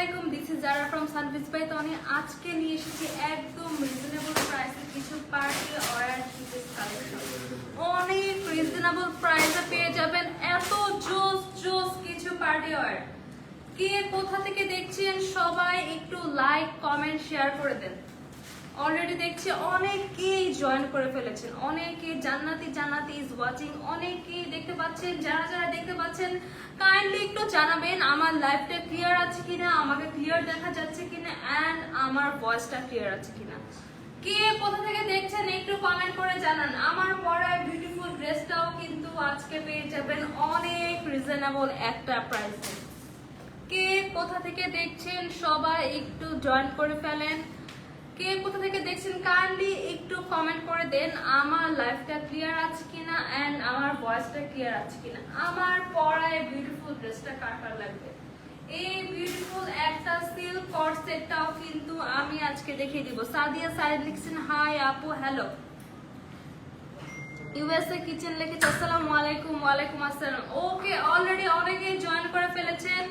আলাইকুম, this is Zara from Sanvi's by Toni. আজকে নিয়ে এসেছি একদম রিজনেবল প্রাইসে কিছু পার্টি ওয়্যার পিসেস কালেকশন। অনেক রিজনেবল প্রাইসে পেয়ে যাবেন এত জোস জোস কিছু পার্টি ওয়্যার। কে কোথা থেকে দেখছেন সবাই একটু লাইক কমেন্ট শেয়ার করে দেন। অলরেডি দেখছি অনেকেই জয়েন করে ফেলেছেন, অনেকে জান্নাতি জান্নাতি ইজ ওয়াচিং, অনেকেই দেখতে পাচ্ছেন। যারা যারা দেখতে পাচ্ছেন কাইন্ডলি একটু জানাবেন আমার লাইভটা ক্লিয়ার আছে কিনা, আমাকে ক্লিয়ার দেখা যাচ্ছে কিনা, এন্ড আমার ভয়েসটা ক্লিয়ার আছে কিনা। কে কোথা থেকে দেখছেন একটু কমেন্ট করে জানান। আমার পরা বিউটিফুল ড্রেসটাও কিন্তু আজকে পেয়ে যাবেন অনেক রিজনেবল একটা প্রাইসে। কে কোথা থেকে দেখছেন সবাই একটু জয়েন করে ফেলেন। কে কোথা থেকে দেখছেন কাইন্ডলি একটু কমেন্ট করে দেন আমার লাইফটা ক্লিয়ার আছে কিনা এন্ড আমার ভয়েসটা ক্লিয়ার আছে কিনা। আমার পরায় বিউটিফুল ড্রেসটা কার কার লাগবে। এই বিউটিফুল একটা সিল্ক কট সেটটাও কিন্তু আমি আজকে দেখিয়ে দিব। সাদিয়া সাইদ লিখছেন হাই আপু হ্যালো। ইউএসএ কিচেন লিখেছে আসসালামু আলাইকুম। ওয়ালাইকুম আসসালাম। ওকে, অলরেডি অনেকে জয়েন করে ফেলেছেন।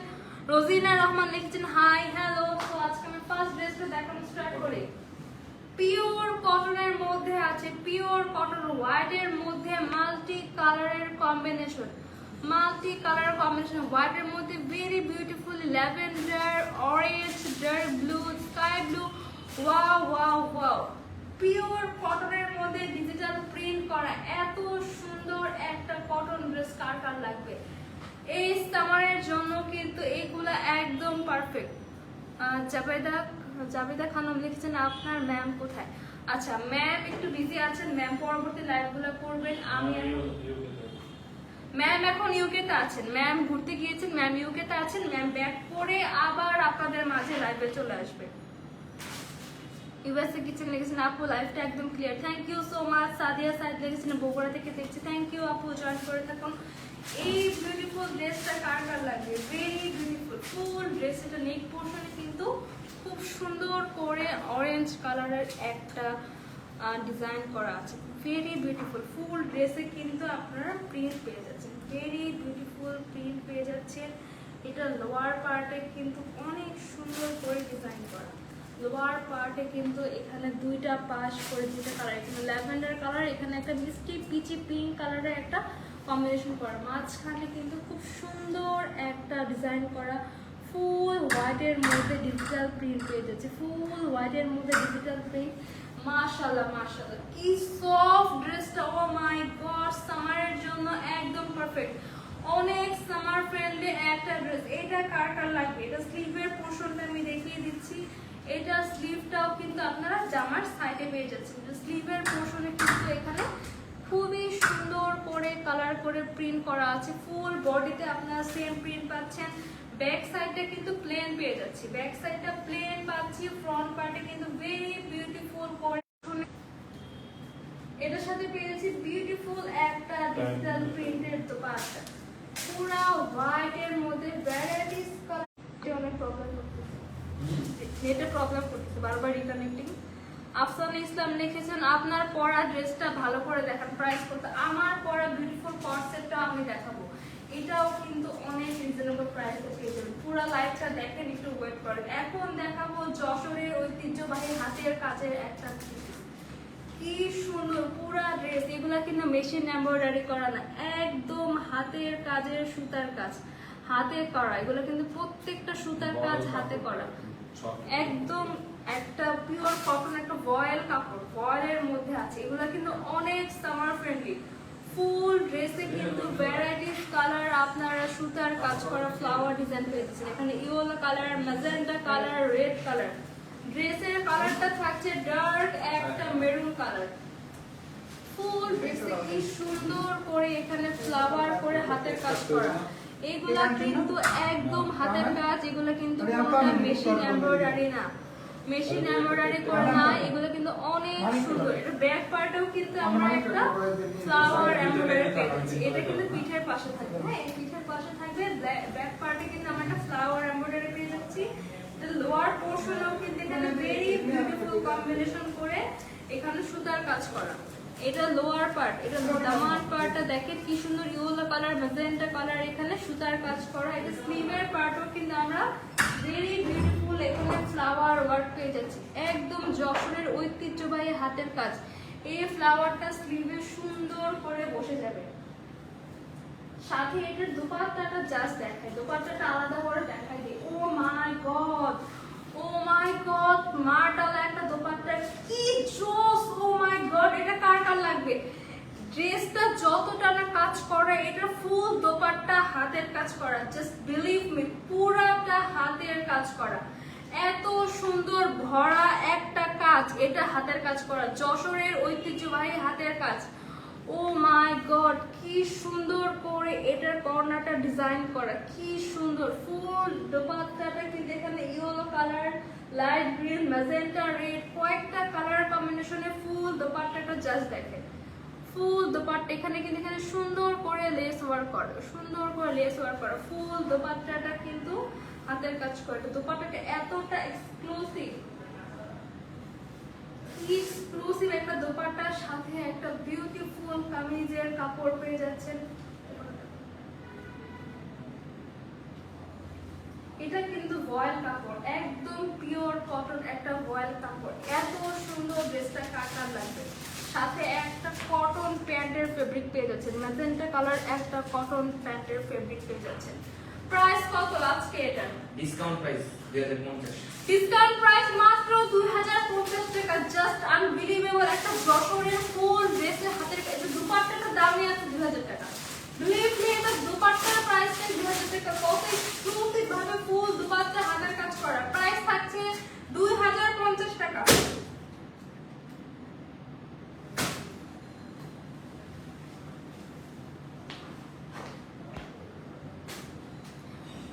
রোজিনা রহমান লিখছেন হাই হ্যালো। তো আজকে আমি ফার্স্ট ড্রেসটা দেখানো স্টার্ট করি। পিওর কটনের মধ্যে আছে, পিওর কটন হোয়াইটের মধ্যে মাল্টি কালারের কম্বিনেশন, হোয়াইটের মধ্যে very beautiful lavender, orange, dark blue, sky blue. Wow wow wow, pure কটনের মধ্যে ডিজিটাল প্রিন্ট করা এত সুন্দর একটা কটন ড্রেস কার কার লাগবে। এই সামারের জন্য কিন্তু এইগুলা একদম পারফেক্ট। জাবেদা খানম লিখছেন আপনার ম্যাম কোথায়। আচ্ছা ম্যাম একটু বিজি আছেন, ম্যাম পরবর্তী লাইভগুলো করবেন। ম্যাম এখন ইউকেতে আছেন, ম্যাম ঘুরতে গিয়েছেন, ম্যাম ইউকেতে আছেন। ম্যাম ব্যাক করে আবার আপনাদের মাঝে লাইভে চলে আসবে। ইউএসএ কিচেন লিখেছেন আপু লাইভটা একদম clear, thank you so much. Sadia Saeed লিখেছেন বগুড়া থেকে দেখছি, থ্যাংক ইউ আপু, জয়েন করে থাকুন। এই বিউটিফুল ড্রেসটা কার কার লাগবে, ভেরি বিউটিফুল ফুল ড্রেস। এটা নেক পোর্শনে কিন্তু খুব সুন্দর করে অরেঞ্জ কালারের একটা ডিজাইন করা আছে, ভেরি বিউটিফুল। ফুল ড্রেসে কিন্তু আপনারা প্রিন্ট পেয়ে যাচ্ছেন, ভেরি বিউটিফুল প্রিন্ট পেয়ে যাচ্ছেন। এটা লোয়ার পার্টে কিন্তু অনেক সুন্দর করে ডিজাইন করা। লোয়ার পার্টে কিন্তু এখানে দুইটা পাশ করে দুইটা কালার, এখানে ল্যাভেন্ডার কালার, এখানে একটা মিষ্টি পিচি পিঙ্ক কালারের একটা কম্বিনেশন করা। মাঝখানে কিন্তু খুব সুন্দর একটা ডিজাইন করা। ফুল হোয়াইটের মধ্যে ডিজিটাল প্রিন্ট পেয়ে যাচ্ছে, ফুল হোয়াইটের মধ্যে ডিজিটাল প্রিন্ট। মাশাআল্লাহ মাশাআল্লাহ, কি সফট ড্রেসটা, ও মাই গড, সামারের জন্য একদম পারফেক্ট। অনেক সামার ফ্রেন্ডলি একটা ড্রেস। এটা কার কার লাগবে। এটা স্লিভের পোর্শনটা আমি দেখিয়ে দিচ্ছি। এটা স্লিভটাও কিন্তু আপনারা জামার সাইডে পেয়ে যাচ্ছেন। স্লিভের পোর্শনে কিন্তু এখানে খুবই সুন্দর করে কালার করে প্রিন্ট করা আছে। ফুল বডিতে আপনারা সেম প্রিন্ট পাচ্ছেন। ব্যাক সাইডটা কিন্তু প্লেন পেয়ে যাচ্ছি, ব্যাক সাইডটা প্লেন পাচ্ছি। ফ্রন্ট পার্টে কিন্তু ভেরি বিউটিফুল করে এটার সাথে পেয়েছি বিউটিফুল একটা ডিজিটাল প্রিন্টের দোপাট্টা, পুরো হোয়াইটের মধ্যে ভ্যারাইটিস কালার। অনেক প্রবলেম করতেছে, নেটে প্রবলেম করতেছে, বারবার রিকানেক্টিং। আফসানা ইসলাম লিখেছেন আপনার পরা ড্রেসটা ভালো করে দেখান, প্রাইস করতে। আমার পরা বিউটিফুল কট সেটটা আমি দেখাবো, এটাও কিন্তু অনেক রিজনেবল প্রাইসে পেয়ে যাবেন। পুরো লাইভটা দেখেন, একটু ওয়েট করেন। এখন দেখাবো যশোরের ঐতিহ্যবাহী হাতের কাজের একটা, কি সুন্দর পুরা ড্রেস। এগুলা কিন্তু মেশিন এমব্রয়ডারি করা না, একদম হাতের কাজের সুতার কাজ, হাতে করা। এগুলো কিন্তু প্রত্যেকটা সুতার কাজ হাতে করা, একদম একটা পিওর কটন, একটা ভয়েল কাপড়, ভয়েলের মধ্যে আছে। এগুলো কিন্তু অনেক সামার ফ্রেন্ডলি। ফুল ড্রেসে কিন্তু ভ্যারাইটিস কালার আপনারা সুতার কাজ করা ফ্লাওয়ার ডিজাইন পেয়েছেন। এখানে yellow colour, magenta colour, red colour. ড্রেসের কালারটা থাকছে ডার্ক একটা মেরুন কালার। ফুল ড্রেসে কি সুন্দর করে এখানে ফ্লাওয়ার করে হাতের কাজ করা। এগুলা কিন্তু একদম হাতের কাজ, এগুলো কিন্তু মেশিন এমব্রয়ডারি না, মেশিন এমব্রয়ডারি করা না। এগুলো কিন্তু অনেক সুন্দর। এটা ব্যাক পার্টেও কিন্তু আমরা একটা ফ্লাওয়ার এমব্রয়ডারি পেয়েছি। এটা কিন্তু পিঠের পাশে থাকবে, হ্যাঁ এই পিঠের পাশে থাকবে। ব্যাক পার্টে কিন্তু আমরা একটা ফ্লাওয়ার এমব্রয়ডারি পেয়ে যাচ্ছি। লোয়ার পোর্শনেও কিন্তু এখানে ভেরি বিউটিফুল কম্বিনেশন করে এখানে সুতার কাজ করা। এটা লোয়ার পার্ট, এটা দামান পার্টটা দেখেন কি সুন্দর ইয়েলো কালার, ম্যাজেন্টা কালার, এখানে সুতার কাজ করা। এটা স্লিভের পার্টও কিন্তু আমরা ভেরি বিউটিফুল পেয়ে যাচ্ছি, একদম যশোরের ঐতিহ্যবাহী হাতের কাজ। এই ফ্লাওয়ারটা স্লিভে সুন্দর করে বসে যাবে। সাথে এটার দোপাট্টাটা জাস্ট দেখায়, দোপাট্টাটা আলাদা করে দেখাই দিই। ও my god, O my god, মার্টাল একটা দোপাট্টা, কি জোস! ও মাই গড, এটা কার কার লাগবে? ড্রেসটা যতটা না কাজ করে, এটা ফুল দোপাট্টা হাতের কাজ করা, জাস্ট বিলিভ মি, পুরাটা হাতের কাজ করা। এত সুন্দর ভরা একটা কাজ, এটা হাতের কাজ করা, যশোরের ঐতিহ্যবাহী হাতের কাজ। ও মাই গড, কি সুন্দর করে এটার কর্নারটা ডিজাইন করা, কি সুন্দর। ফুল দোপাট্টাটা কিন্তু এখানে yellow colour, light green, magenta red, কয়েকটা কালার কম্বিনেশনে ফুল দোপাট্টাটা জাস্ট দেখেন। ফুল দোপাট্টা এখানে কিন্তু এখানে সুন্দর করে লেস ওয়ার্ক করা, সুন্দর করে লেস ওয়ার্ক করা। ফুল দোপাট্টাটা কিন্তু হাতের কাজ করে। দোপাট্টাটা এতটা এক্সক্লুসিভ, এক্সক্লুসিভ একটা দোপাট্টার সাথে একটা বিউটিফুল কামিজের কাপড় পেয়ে যাচ্ছেন। এটা কিন্তু ভয়েল কাপড়, একদম পিওর কটন একটা ভয়েল কাপড়। এত সুন্দর ড্রেসটা কাটার লাগবে। সাথে একটা কটন প্যান্টের ফেব্রিক পেয়ে যাচ্ছেন, ম্যাজেন্টা কালার একটা কটন প্যান্টের ফেব্রিক পেয়ে যাচ্ছেন। প্রাইস কত আজকে এটা? Discount price 2050। ডিসকাউন্ট প্রাইস মাত্র 2050 টাকা। জাস্ট আনবিলিভেবল একটা যশোরের ফুল ড্রেসের হাতের কাজ। দুপাট্টাটা দামই আছে 2000 টাকা। বিলিভ মি, এটা দুপাট্টার প্রাইস 2000 টাকা। কত এক্সক্লুসিভ ভাবে ফুল দুপাট্টা হাতের কাজ করা। প্রাইস থাকছে 2050 টাকা।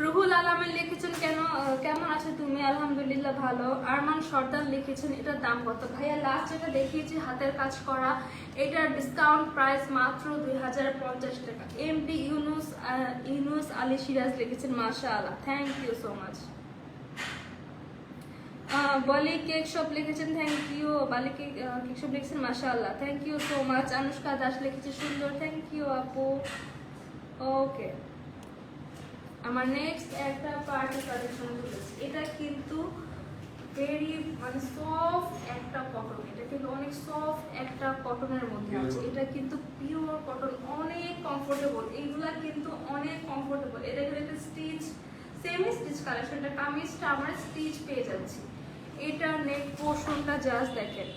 রুহুল আলমের লিখেছেন কেমন আছে তুমি? আলহামদুলিল্লাহ ভালো। আরমান সর্দার লিখেছেন এটার দাম কত? ভাইয়া লাস্ট যেটা দেখিয়েছি হাতের কাজ করা, এটার ডিসকাউন্ট প্রাইস মাত্র 2050 টাকা। এমডি ইউনুস আলী সিরাজ লিখেছেন মাশাআল্লাহ, থ্যাংক ইউ সো মাচ। বলি কেক শপ লিখেছেন থ্যাংক ইউ। বালি কেক শপ লিখেছেন মাশাআল্লাহ, thank you so much. Anushka Das লিখেছে সুন্দর, থ্যাংক ইউ আপু। ওকে, আমার নেক্সট একটা পার্টি কালেকশন করেছি। এটা কিন্তু ভেরি মানে সফট একটা কটন, এটা কিন্তু অনেক সফট একটা কটনের মধ্যে আছে। এটা কিন্তু পিওর কটন, অনেক কমফোর্টেবল। এইগুলা কিন্তু অনেক কমফোর্টেবল। এটা কিন্তু একটা স্টিচ, সেমি স্টিচ কালেকশন। এটা কামিজটা আমরা স্টিচ পেয়ে যাচ্ছি। এটা নেক পোর্শনটা জাস্ট দেখেন।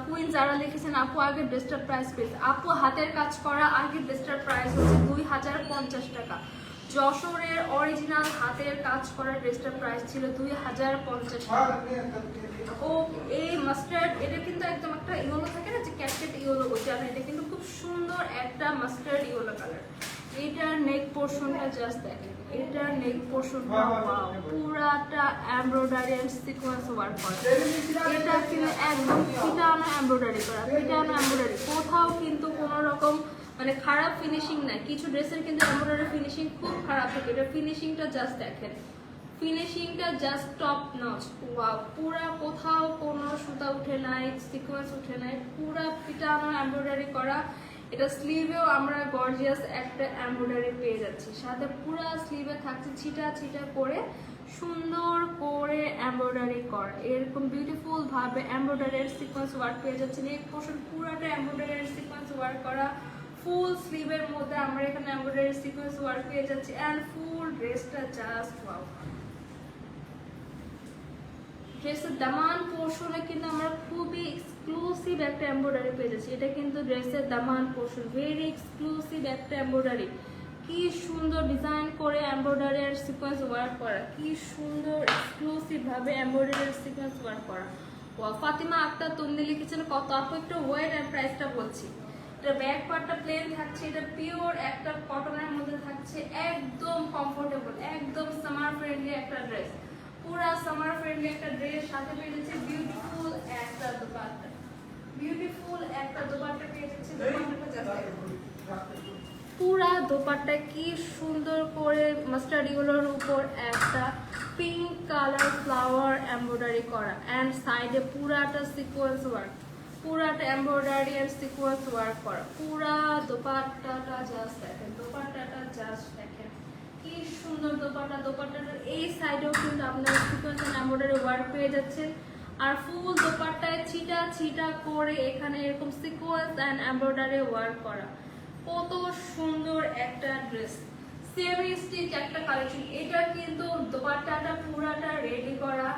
কুইন যারা লিখেছেন আপু আগে ড্রেসটার প্রাইস পেয়েছে। আপু হাতের কাজ করা আগে ড্রেসটার প্রাইস হচ্ছে 2050 টাকা। যশোরের অরিজিনাল হাতের কাজ করা ড্রেসটার প্রাইস ছিল 2050 টাকা। ও এই মাস্টার্ড, এটা কিন্তু একদম একটা ইয়েলো থাকে না, যে ক্যাটকেট ইয়েলো বলছি আমরা, এটা কিন্তু খুব সুন্দর একটা মাস্টার্ড ইয়েলো কালার। এটার নেক পোর্শনটা জাস্ট দেখেন, এটার নেক পোর্শনটা ওয়াও, পুরাটা এমব্রয়ডারি এন্ড সিকোয়েন্স ওয়ার্ক করা। এটা কিন্তু একদম পিটানো এমব্রয়ডারি করা, পিটানো এমব্রয়ডারি। কোথাও কিন্তু কোনো রকম মানে খারাপ ফিনিশিং নাই। কিছু ড্রেসের কিন্তু এমব্রয়ডারি ফিনিশিং খুব খারাপ থাকে, এটা ফিনিশিংটা জাস্ট দেখেন, ফিনিশিংটা জাস্ট টপ নচ। ওয়াও, পুরা কোথাও কোনো সুতা উঠে নাই, সিকোয়েন্স উঠে নাই, পুরা পিটানো এমব্রয়ডারি করা। এটা স্লিভেও আমরা গর্জিয়াস একটা এমব্রয়ডারি পেয়ে যাচ্ছি। সাথে পুরা স্লিভে থাকছে ছিটা ছিটা করে সুন্দর করে এমব্রয়ডারি করা, এরকম বিউটিফুল ভাবে এমব্রয়ডারির সিকোয়েন্স ওয়ার্ক পেয়ে যাচ্ছি। এই পোর্শন পুরাটা এমব্রয়ডারির সিকোয়েন্স ওয়ার্ক করা। ফুল স্লিভের মধ্যে আমরা এখানে এমব্রয়ডারি সিকোয়েন্স ওয়ার্ক পেয়ে যাচ্ছি। এন্ড ফুল ড্রেসটা জাস্ট ওয়াও। ড্রেসের দামান পোর্শনে কিন্তু আমরা খুবই এক্সক্লুসিভ একটা এমব্রয়ডারি পেয়ে যাচ্ছি। এটা কিন্তু ড্রেসের দামান পোর্শন, ভেরি এক্সক্লুসিভ একটা এমব্রয়ডারি। কি সুন্দর ডিজাইন করে এমব্রয়ডারি আর সিকোয়েন্স ওয়ার্ক করা, কি সুন্দর এক্সক্লুসিভ ভাবে এমব্রয়ডারি আর সিকোয়েন্স ওয়ার্ক করা। ফাতিমা আক্তার তন্নি লিখেছেন কত? আপু একটু ওয়েট এন্ড প্রাইসটা বলছি। এটা ব্যাক পার্টটা প্লেন থাকছে, এটা পিওর একটা কটনের মধ্যে থাকছে, একদম কমফোর্টেবল, একদম সামার ফ্রেন্ডলি একটা ড্রেস। পুরা সামার ফ্রেন্ডলি একটা ড্রেস, সাথে পেয়ে যাচ্ছে বিউটিফুল একটা দোপাট্টা, বিউটিফুল একটা দোপাট্টা পেয়ে যাচ্ছে। পুরা দোপাট্টা কি সুন্দর করে মাস্টার্ড ইয়েলোর উপর একটা পিঙ্ক কালার ফ্লাওয়ার এমব্রয়ডারি করা, এন্ড সাইডে পুরাটা সিকোয়েন্স ওয়ার্ক, পুরাটা এমব্রয়ডারি আর সিকোয়েন্স ওয়ার্ক করা। পুরা দোপাট্টাটা জাস্ট দেখেন, দোপাট্টাটা জাস্ট দেখেন, কি কি সুন্দর দোপাট্টা, দোপাট্টাটার এই সাইডেও কিন্তু আপনারা সিকোয়েন্স এন্ড এমব্রয়ডারি ওয়ার্ক পেয়ে যাচ্ছেন। আর ফুল দোপাট্টায় ছিটা ছিটা করে এখানে এরকম সিকোয়েন্স এন্ড এমব্রয়ডারি ওয়ার্ক করা, কত সুন্দর একটা ড্রেস। সেমি স্টিচ একটা কালেকশন। এটা কিন্তু দোপাট্টাটা পুরাটা রেডি করা,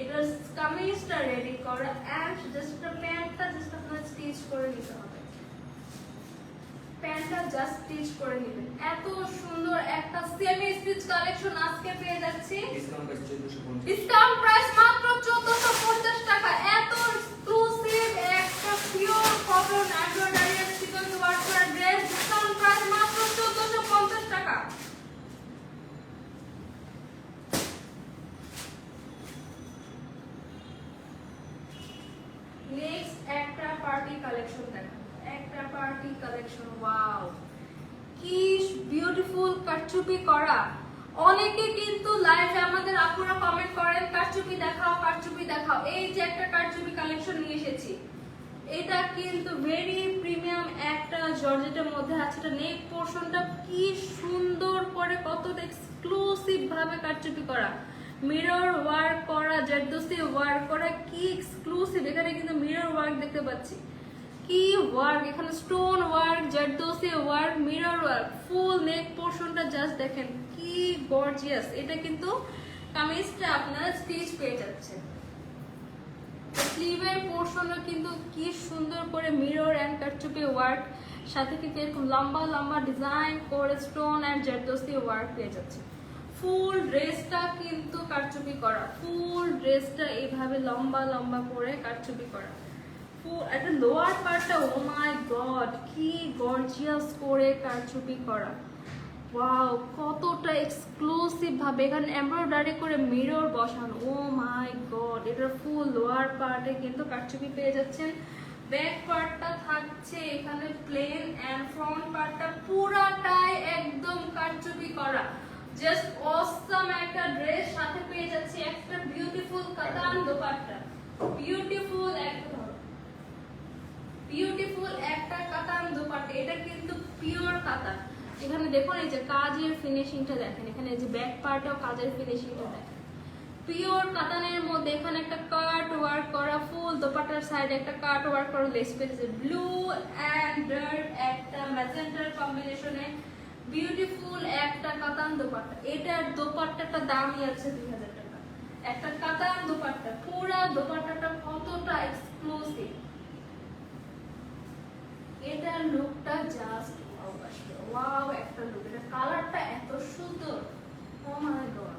এটা কামিজটা রেডি করা, এন্ড জাস্ট প্যান্টটা জাস্ট আপনারা স্টিচ করে নিতে হবে। প্যান্টটা জাস্ট স্টিচ করে নেবেন। এত সুন্দর একটা সেমি স্টিচ কালেকশন আজকে পেয়ে যাচ্ছি ডিসকাউন্ট প্রাইস 1450। ডিসকাউন্ট প্রাইস মাত্র 1450 টাকা। এত এক্সক্লুসিভ একটা পিওর কটন এমব্রয়ডারি এর সিকোয়েন্স ওয়ার্ক করা ড্রেস, ডিসকাউন্ট প্রাইস মাত্র 1450 টাকা। নেক্সট একটা পার্টি কালেকশন দেখো, একটা পার্টি কালেকশন। ওয়াও, কি বিউটিফুল কারচুপি করা। অনেকে কিন্তু লাইভে আমাদের আপুরা কমেন্ট করেন কারচুপি দেখাও, কারচুপি দেখাও। এই যে একটা কারচুপি কালেকশন নিয়ে এসেছি, এটা কিন্তু ভেরি প্রিমিয়াম একটা জর্জেটের মধ্যে আছে। এটা নেক পোরশনটা কি সুন্দর করে, কতটা এক্সক্লুসিভ ভাবে কারচুপি করা, মিরর ওয়ার্ক করা, জারদোসি ওয়ার্ক করা, কি এক্সক্লুসিভ। এখানে কিন্তু মিরর ওয়ার্ক দেখতে পাচ্ছি, কি ওয়ার্ক, এখানে stone work, zardozi work, mirror work, full neck পোরশনটা জাস্ট দেখেন কি গর্জিয়াস। এটা কিন্তু কামিজটা আপনারা স্টিচ পেয়ে যাচ্ছেন। স্লিভের পোরশনও কিন্তু কি সুন্দর করে মিরর এন্ড কারচুপি ওয়ার্ক, সাথে কিন্তু এরকম লম্বা লম্বা ডিজাইন করে স্টোন এন্ড জারদোসি ওয়ার্ক পেয়ে যাচ্ছে। ফুল ড্রেসটা কিন্তু কারচুপি করা, ফুল ড্রেসটা এইভাবে লম্বা লম্বা করে কারচুপি করা। একটা লোয়ার পার্টটা, ও মাই গড, কি গর্জিয়াস করে কারচুপি করা। ওয়াও, কতটা এক্সক্লুসিভ ভাবে এখানে এমব্রয়ডারি করে মিরর বসানো। ও মাই গড, এটার ফুল লোয়ার পার্টে কিন্তু কারচুপি পেয়ে যাচ্ছেন। ব্যাক পার্টটা থাকছে এখানে প্লেন এন্ড ফ্রন্ট পার্টটা পুরাটাই একদম কারচুপি করা। জাস্ট অসাম একটা ড্রেস, সাথে পেয়ে যাচ্ছে একটা বিউটিফুল কাতান দোপাট্টা। বিউটিফুল একটা কাতান দোপাট্টা। এটা কিন্তু পিওর কাতান। এখানে দেখুন এই যে কাজের ফিনিশিংটা দেখেন, এখানে যে ব্যাক পার্টেও কাজের ফিনিশিংটা দেখেন। পিওর কাতানের মধ্যে এখানে একটা কাট ওয়ার্ক করা, ফুল দোপাট্টার সাইডে একটা কাট ওয়ার্ক করা লেস পেয়েছে, ব্লু এন্ড ডার্ক একটা ম্যাজেন্টার কম্বিনেশনে বিউটিফুল একটা কাতান দোপাট্টা। এটার দোপাট্টাটা দামই আছে 2000 টাকা। একটা কাতান দোপাট্টা, পুরো দোপাট্টাটা কতটা এক্সক্লুসিভ। এটার লুকটা জাস্ট ওয়াও, একটা লুক। এটা কালারটা এত সুন্দর, ও মাই গড,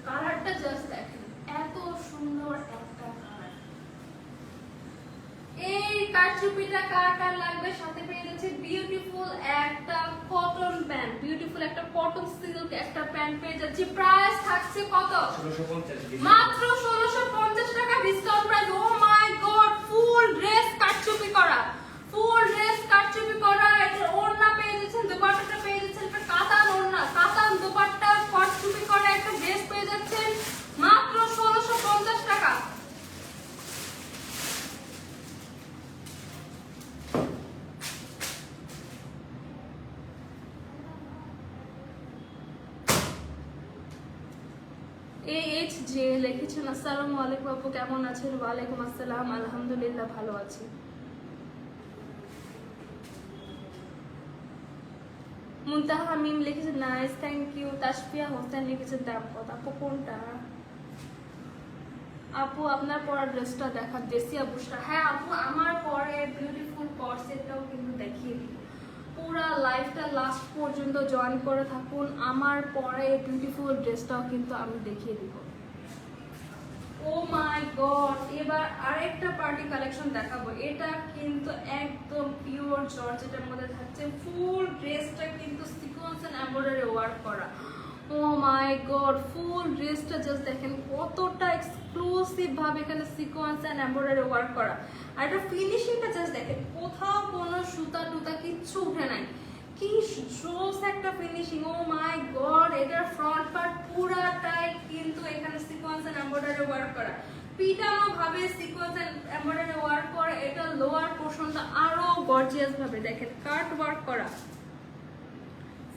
কালারটা জাস্ট দেখেন, এত সুন্দর একটা কালার। এই কারচুপিটা কার কার লাগবে, সাথে পেয়ে যাচ্ছে বিউটিফুল একটা কটন প্যান্ট, বিউটিফুল একটা কটন সিল্ক একটা প্যান্ট পেয়ে যাচ্ছে। প্রাইস থাকছে কত? 1650। মাত্র 1650 টাকা discount price. O my god, full dress কারচুপি করা, ফুল ড্রেস কারচুপি করা। এটা ওড়না পেয়ে যাচ্ছেন, দোপাট্টাটা পেয়ে যাচ্ছেন, একটা কাতান ওড়না, কাতান দোপাট্টা, কারচুপি করা একটা ড্রেস পেয়ে যাচ্ছেন মাত্র 1650 টাকা। এইচ জে লিখেছেন, আসসালামু আলাইকুম আপু, কেমন আছেন? ওয়ালাইকুম আসসালাম, আলহামদুলিল্লাহ ভালো আছি। মুনতাহা মিম লিখেছেন nice, thank you. Tasfia Hossain লিখেছেন দাম কত? আপু কোনটা? আপু আপনার পরা ড্রেসটা দেখা, দেশিয়া বুশরা। হ্যাঁ আপু, আমার পরে বিউটিফুল কর্সেটটাও কিন্তু দেখিয়ে দিই। পুরা লাইফটা লাস্ট পর্যন্ত জয়েন করে থাকুন, আমার পরে বিউটিফুল ড্রেসটাও কিন্তু আমি দেখিয়ে দিব। ও মাই গড, এবার আরেকটা পার্টি কালেকশন দেখাবো। এটা কিন্তু একদম পিওর জর্জেটের মধ্যে থাকছে। ফুল ড্রেসটা কিন্তু সিকোয়েন্স এন্ড এমব্রয়ডারি ওয়ার্ক করা। ও মাই গড, ফুল ড্রেসটা জাস্ট দেখেন কতটা এক্সক্লুসিভ ভাবে এখানে সিকোয়েন্স এন্ড এমব্রয়ডারি ওয়ার্ক করা। আর এটা ফিনিশিংটা জাস্ট দেখেন, কোথাও কোনো সুতা টুতা কিচ্ছু উঠে নাই, কি জোস একটা ফিনিশিং। ও মাই গড, এটার ফ্রন্ট পার্ট পুরাটাই কিন্তু এখানে সিকোয়েন্স এন্ড এমব্রয়ডারি ওয়ার্ক করা, পিটানো ভাবে সিকোয়েন্স এন্ড এমব্রয়ডারি ওয়ার্ক করা। এটা লোয়ার পোরশনটা আরো গর্জিয়াস ভাবে দেখেন কাট ওয়ার্ক করা।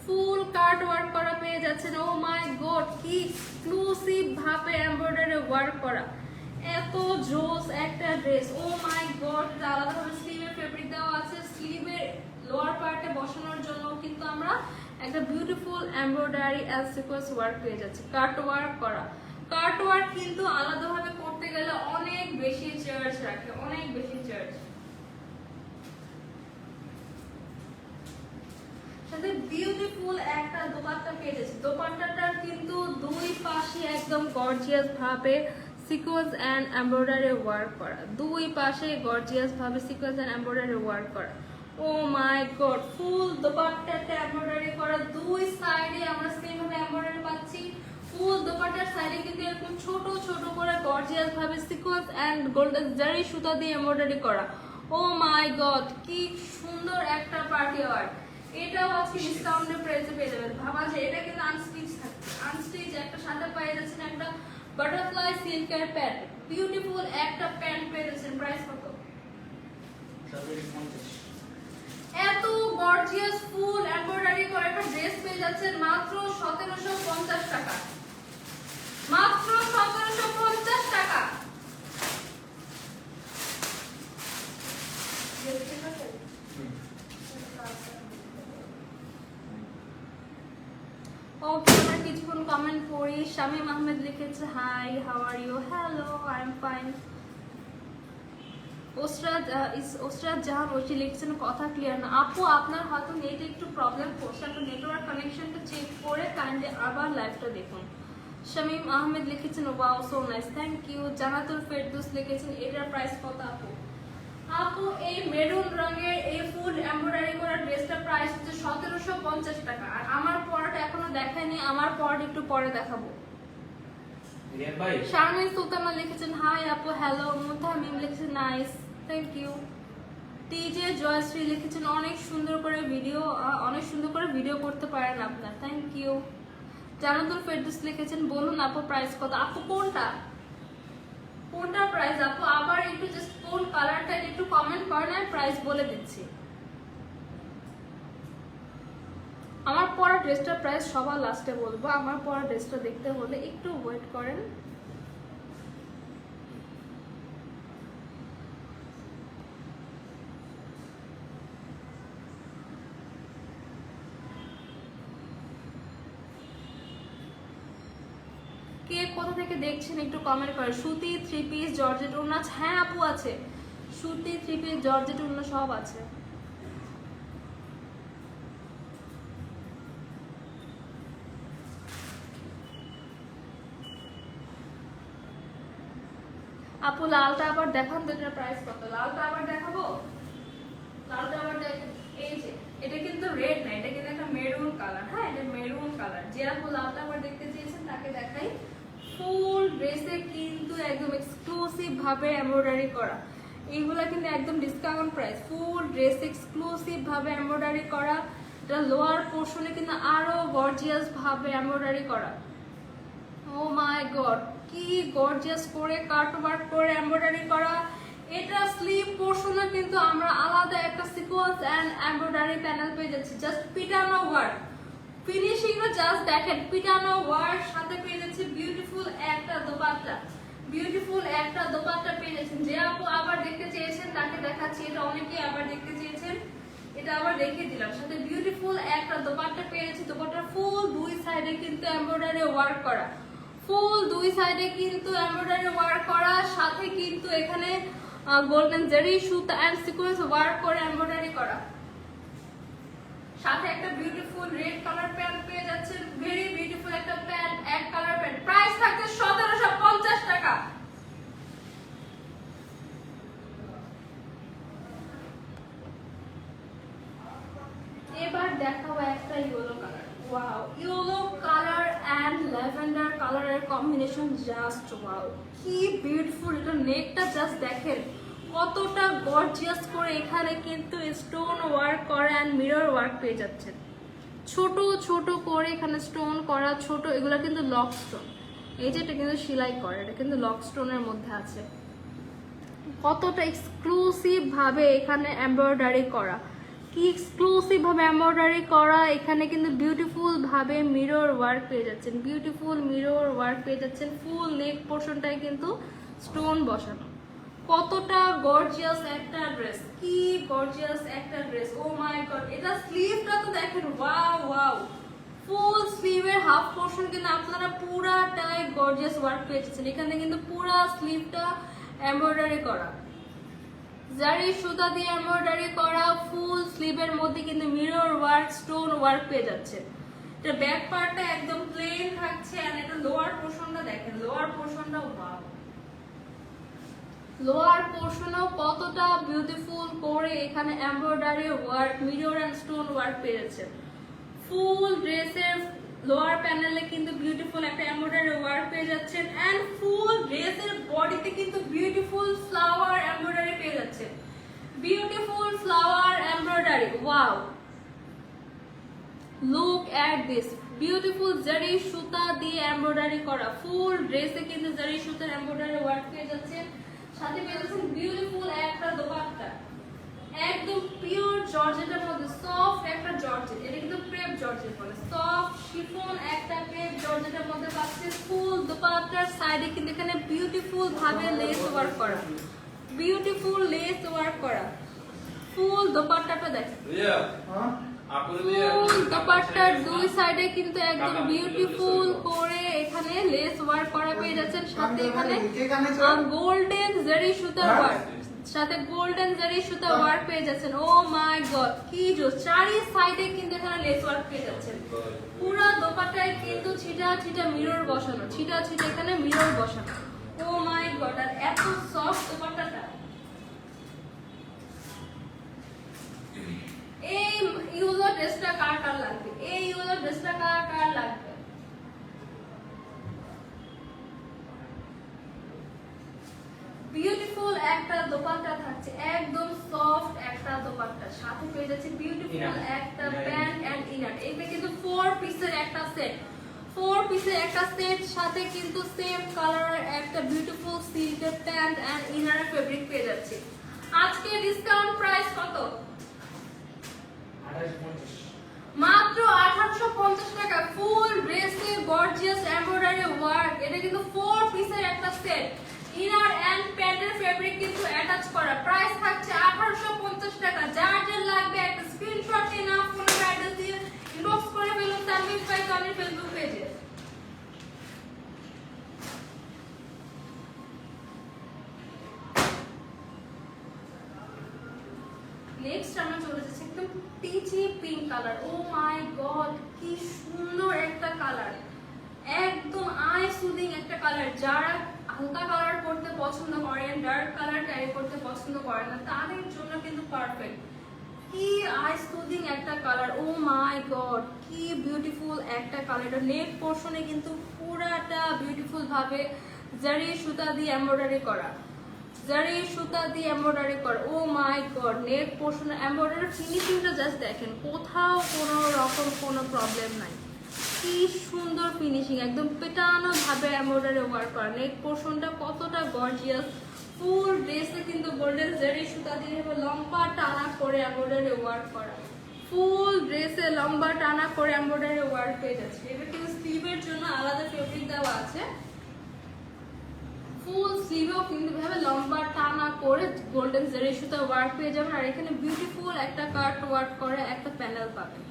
ফুল কাট ওয়ার্ক করা পেয়ে যাচ্ছেন। ও মাই গড, কি এক্সক্লুসিভ ভাবে এমব্রয়ডারি ওয়ার্ক করা, এত জোস একটা ড্রেস। ও মাই গড, আলাদাভাবে স্লিভের ফেব্রিক দেওয়া আছে, স্লিভের লোয়ার পার্টে বসানোর জন্য কিন্তু আমরা একটা beautiful embroidery and sequence work পেয়ে যাচ্ছি, কাট ওয়ার্ক করা। কাট ওয়ার্ক কিন্তু আলাদাভাবে করতে গেলে অনেক বেশি চার্জ রাখে, অনেক বেশি চার্জ। সাথে বিউটিফুল একটা দোপাট্টা পেয়ে যাচ্ছি। দোপাট্টাটার কিন্তু দুই পাশে একদম গর্জিয়াস ভাবে সিকোয়েন্স এন্ড এমব্রয়ডারি ওয়ার্ক করা, দুই পাশে গর্জিয়াস ভাবে সিকোয়েন্স এন্ড এমব্রয়ডারি ওয়ার্ক করা। Oh my god, full দোপাট্টাতে embroidery করা, দুই সাইডে আমরা সেম ভাবে এমব্রয়ডারি পাচ্ছি। ফুল দোপাট্টার সাইডে কিন্তু এরকম ছোট ছোট করে গর্জিয়াস ভাবে সিকোয়েন্স এন্ড গোল্ডেন জারি সুতা দিয়ে এমব্রয়ডারি করা। ও মাই গড, কি সুন্দর একটা পার্টি ওয়ার। এটাও আজকে ডিসকাউন্টের প্রাইসে পেয়ে যাবেন। ভাবা যায় এটা কিন্তু আনস্টিচ থাকে, আনস্টিচ একটা সাথে পেয়ে যাচ্ছেন একটা বাটারফ্লাই সিল্কের প্যান্ট, বিউটিফুল একটা প্যান্ট পেয়ে যাচ্ছেন। প্রাইস কত? 1750। এত গর্জিয়াস ফুল এমব্রয়ডারি করা একটা ড্রেস পেয়ে যাচ্ছেন মাত্র 1750 টাকা, মাত্র 1750 টাকা। ওকে, আমরা কিছুক্ষণ কমেন্ট পড়ি। শামীম আহমেদ লিখেছে hi, how are you? Hello, I am fine. Osrat Jahan Oshi লিখছেন কথা ক্লিয়ার না। আপু আপনার হয়তো নেট একটু প্রবলেম করছে, আপনি নেটওয়ার্ক কানেকশনটা চেক করে কাইন্ডলি আবার লাইভটা দেখুন। শামীম আহমেদ লিখেছেন wow so nice, thank you. Jannatul Ferdous লিখেছেন এটার প্রাইস কত আপু? আপু এই মেরুন রঙের এই ফুল এমব্রয়ডারি করা ড্রেসটার প্রাইস হচ্ছে 1750 টাকা। আর আমার পরাটা এখনো দেখায়নি, আমার পরাটা একটু পরে দেখাবো। রিয়ান ভাই, শারমিন সুলতানা লিখেছেন হাই আপু, হ্যালো। মুতামিম লিখেছেন nice, thank you. TJ Jayashree লিখেছেন অনেক সুন্দর করে ভিডিও, অনেক সুন্দর করে ভিডিও করতে পারেন আপনার, থ্যাংক ইউ। জানাতুল ফেরদৌস লিখেছেন বলুন আপু প্রাইস কত? আপু কোনটা কোনটা প্রাইস আপু? আবার একটু জাস্ট কোন কালারটা একটু কমেন্ট করেন, আর প্রাইস বলে দিচ্ছি। আমার পরা ড্রেসটার প্রাইস সবার লাস্টে বলবো। আমার পরা ড্রেসটা দেখতে হলে একটু ওয়েট করেন। কে কোথা থেকে দেখছেন একটু কমেন্ট করেন। সুতি 3 পিস জর্জেট ওড়না, হ্যাঁ আপু আছে, সুতি 3 পিস জর্জেট ওড়না সব আছে। আপু লালটা আবার দেখান তো, এটার প্রাইস কত? লালটা আবার দেখাবো, লালটা আবার দেখেন। এই যে এটা কিন্তু রেড না, এটা কিন্তু একটা মেরুন কালার। হ্যাঁ, এটা মেরুন কালার। যে আপু লালটা আবার দেখতে চেয়েছেন তাকে দেখাই। ফুল ড্রেসে কিন্তু একদম এক্সক্লুসিভ ভাবে এমব্রয়ডারি করা, এইগুলা কিন্তু একদম ডিসকাউন্ট প্রাইস। ফুল ড্রেস এক্সক্লুসিভ ভাবে এমব্রয়ডারি করা, এটা লোয়ার পোর্শনে কিন্তু আরো গর্জিয়াস ভাবে এমব্রয়ডারি করা। ও মাই গড, কি গর্জিয়াস করে কাট ওয়ার্ক করে এমব্রয়ডারি করা। এটা স্লিভ পোর্শনে কিন্তু আমরা আলাদা একটা সিকোয়েন্স এন্ড এমব্রয়ডারি প্যানেল পেয়ে যাচ্ছি, জাস্ট পিটানো ওয়ার্ক। ফিনিশিংটা জাস্ট দেখেন, পিটানো ওয়ার্ক, সাথে পেয়ে যাচ্ছে বিউটিফুল একটা দোপাট্টা, বিউটিফুল একটা দোপাট্টা পেয়ে যাচ্ছেন। যে আপু আবার দেখতে চেয়েছেন তাকে দেখাচ্ছি, এটা অনেকেই আবার দেখতে চেয়েছেন, এটা আবার দেখিয়ে দিলাম। সাথে বিউটিফুল একটা দোপাট্টা পেয়ে যাচ্ছি। দোপাট্টার ফুল দুই সাইডে কিন্তু এমব্রয়ডারি ওয়ার্ক করা, ফুল দুই সাইডে কিন্তু এমব্রয়ডারি ওয়ার্ক করা, সাথে কিন্তু এখানে গোল্ডেন জারি সুতা এন্ড সিকোয়েন্স ওয়ার্ক করে এমব্রয়ডারি করা। সাথে একটা বিউটিফুল রেড কালার প্যান্ট পেয়ে যাচ্ছেন, ভেরি বিউটিফুল একটা প্যান্ট, এক কালার প্যান্ট। প্রাইস থাকছে 1750 টাকা। এবার দেখাবো একটা yellow colour. Wow, yellow colour and lavender কালারের কম্বিনেশন জাস্ট ওয়াও, কি বিউটিফুল। এটা নেকটা জাস্ট দেখেন কতটা গর্জিয়াস করে, এখানে কিন্তু স্টোন ওয়ার্ক করা এন্ড মিরর ওয়ার্ক পেয়ে যাচ্ছেন। ছোট ছোট করে এখানে স্টোন করা, ছোট এগুলা কিন্তু লক স্টোন। এই যে এটা কিন্তু সেলাই করা, এটা কিন্তু লক স্টোনের মধ্যে আছে। কতটা এক্সক্লুসিভ ভাবে এখানে এমব্রয়ডারি করা, কি এক্সক্লুসিভ ভাবে এমব্রয়ডারি করা। এখানে কিন্তু বিউটিফুল ভাবে মিরর ওয়ার্ক পেয়ে যাচ্ছেন, বিউটিফুল মিরর ওয়ার্ক পেয়ে যাচ্ছেন। ফুল নেক পোর্শনটায় কিন্তু স্টোন বসানো। কতটা গর্জিয়াস একটা ড্রেস, কি গর্জিয়াস একটা ড্রেস। ও মাই গড, এটা স্লিভটা তো দেখেন, ওয়াও ওয়াও। ফুল স্লিভের হাফ পোর্শন কিন্তু আপনারা পুরাটাই গর্জিয়াস ওয়ার্ক পেয়ে যাচ্ছেন। এখানে কিন্তু পুরা স্লিভটা এমব্রয়ডারি করা, জারি সুতা দিয়ে এমব্রয়ডারি করা। ফুল স্লিভের মধ্যে কিন্তু মিরর ওয়ার্ক, স্টোন ওয়ার্ক পেয়ে যাচ্ছে। এটা ব্যাক পার্টটা একদম প্লেন থাকছে। আর এটা লোয়ার পোর্শনটা দেখেন, লোয়ার পোর্শনটা ওয়াও, লোয়ার পোর্শনও কতটা বিউটিফুল করে এখানে embroidery work, mirror and stone work পেয়ে যাচ্ছে। ফুল ড্রেসের লোয়ার প্যানেলে কিন্তু বিউটিফুল একটা এমব্রয়ডারি ওয়ার্ক পেয়ে যাচ্ছেন। এন্ড ফুল ড্রেসের বডিতে কিন্তু বিউটিফুল ফ্লাওয়ার এমব্রয়ডারি পেয়ে যাচ্ছে, beautiful flower embroidery. Wow, look at this, beautiful জারি সুতা দিয়ে এমব্রয়ডারি করা। ফুল ড্রেসে কিন্তু জারি সুতার এমব্রয়ডারি ওয়ার্ক পেয়ে যাচ্ছে। সাথে পেয়ে যাচ্ছেন বিউটিফুল একটা দোপাট্টা, একদম পিওর জর্জেটের মধ্যে সফট একটা জর্জেট। এটা কিন্তু ক্রেপ জর্জেট বলে, সফট শিফন একটা ক্রেপ জর্জেটের মধ্যে পাচ্ছে। ফুল দোপাট্টার সাইডে কিন্তু এখানে বিউটিফুল ভাবে লেস ওয়ার্ক করা, বিউটিফুল লেস ওয়ার্ক করা। ফুল দোপাট্টাটা দেখেন, ফুল দোপাট্টার দুই সাইডে কিন্তু একদম বিউটিফুল করে এখানে লেস ওয়ার্ক করা পেয়ে যাচ্ছেন। সাথে এখানে গোল্ডেন জারি সুতার ওয়ার্ক, সাথে গোল্ডেন জারি সুতা ওয়ার্ক পেয়ে যাচ্ছেন। ও মাই গড, কি জোস। চারি সাইডে কিন্তু এখানে লেস ওয়ার্ক পেয়ে যাচ্ছেন। পুরো দোপাট্টায় কিন্তু ছিটা ছিটা মিরর বসানো, ছিটা ছিটা এখানে মিরর বসানো। ও মাই গড, আর এত সফট দোপাট্টাটা। এই ইউজো ড্রেসটা কার কার লাগবে, এই ইউজো ড্রেসটা কার কার লাগবে। বিউটিফুল একটা দোপাট্টা থাকছে, একদম সফট একটা দোপাট্টা। সাথে পেয়ে যাচ্ছে বিউটিফুল একটা প্যান্ট এন্ড ইনার। এটা কিন্তু 4 পিসের একটা সেট, 4 পিসের একটা সেট। সাথে কিন্তু সেম কালারের একটা বিউটিফুল সিল্কের প্যান্ট এন্ড ইনার ফেব্রিক পেয়ে যাচ্ছে। আজকে ডিসকাউন্ট প্রাইস কত? মাত্র 1850 টাকা। ফুল ড্রেসে গর্জিয়াস এমব্রয়ডারি ওয়ার্ক। এটা কিন্তু 4 পিসের একটা সেট, ইনার এন্ড প্যান্টের ফেব্রিক কিন্তু অ্যাটাচ করা। প্রাইস থাকছে 1850 টাকা। যার যার লাগবে একটা স্ক্রিনশট নিয়ে নাও, ফোনের অ্যাড্রেস দিয়ে ইনবক্স করে ফেলুন তানভীর ফাইজ অনলাইন ফেসবুক পেজে। নেক্সট আমরা চলে যাচ্ছি একদম peachy pink colour. O my god, কি সুন্দর একটা কালার, একদম আই সুদিং একটা কালার। যারা হালকা কালার করতে পছন্দ করেন, ডার্ক কালার ক্যারি করতে পছন্দ করেন না, তাদের জন্য কিন্তু পারফেক্ট। কি আই সুদিং একটা কালার। ও মাই গড, কি বিউটিফুল একটা কালার। এটা নেক পোর্শনে কিন্তু পুরাটা বিউটিফুল ভাবে জারি সুতা দিয়ে এমব্রয়ডারি করা, জারি সুতা দিয়ে এমব্রয়ডারি করা। Oh my god, neck পোর্শনে embroidery ফিনিশিংটা জাস্ট দেখেন, কোথাও কোনো রকম কোনো প্রবলেম নাই। কি সুন্দর ফিনিশিং, একদম পেটানো ভাবে এমব্রয়ডারি ওয়ার্ক করা। নেক পোর্শনটা কতটা গর্জিয়াস। ফুল ড্রেসে কিন্তু গোল্ডেন জারি সুতা দিয়ে লম্বা টানা করে এমব্রয়ডারি ওয়ার্ক করা। ফুল ড্রেসে লম্বা টানা করে এমব্রয়ডারি ওয়ার্ক পেয়ে যাচ্ছে। এটা কিন্তু স্লিভের জন্য আলাদা ফেব্রিক দেওয়া আছে। ফুল স্লিভেও কিন্তু ভাবে লম্বা টানা করে গোল্ডেন জারি সুতা ওয়ার্ক পেয়ে যাবেন। আর এখানে বিউটিফুল একটা কাট ওয়ার্ক করে একটা প্যানেল পাবেন,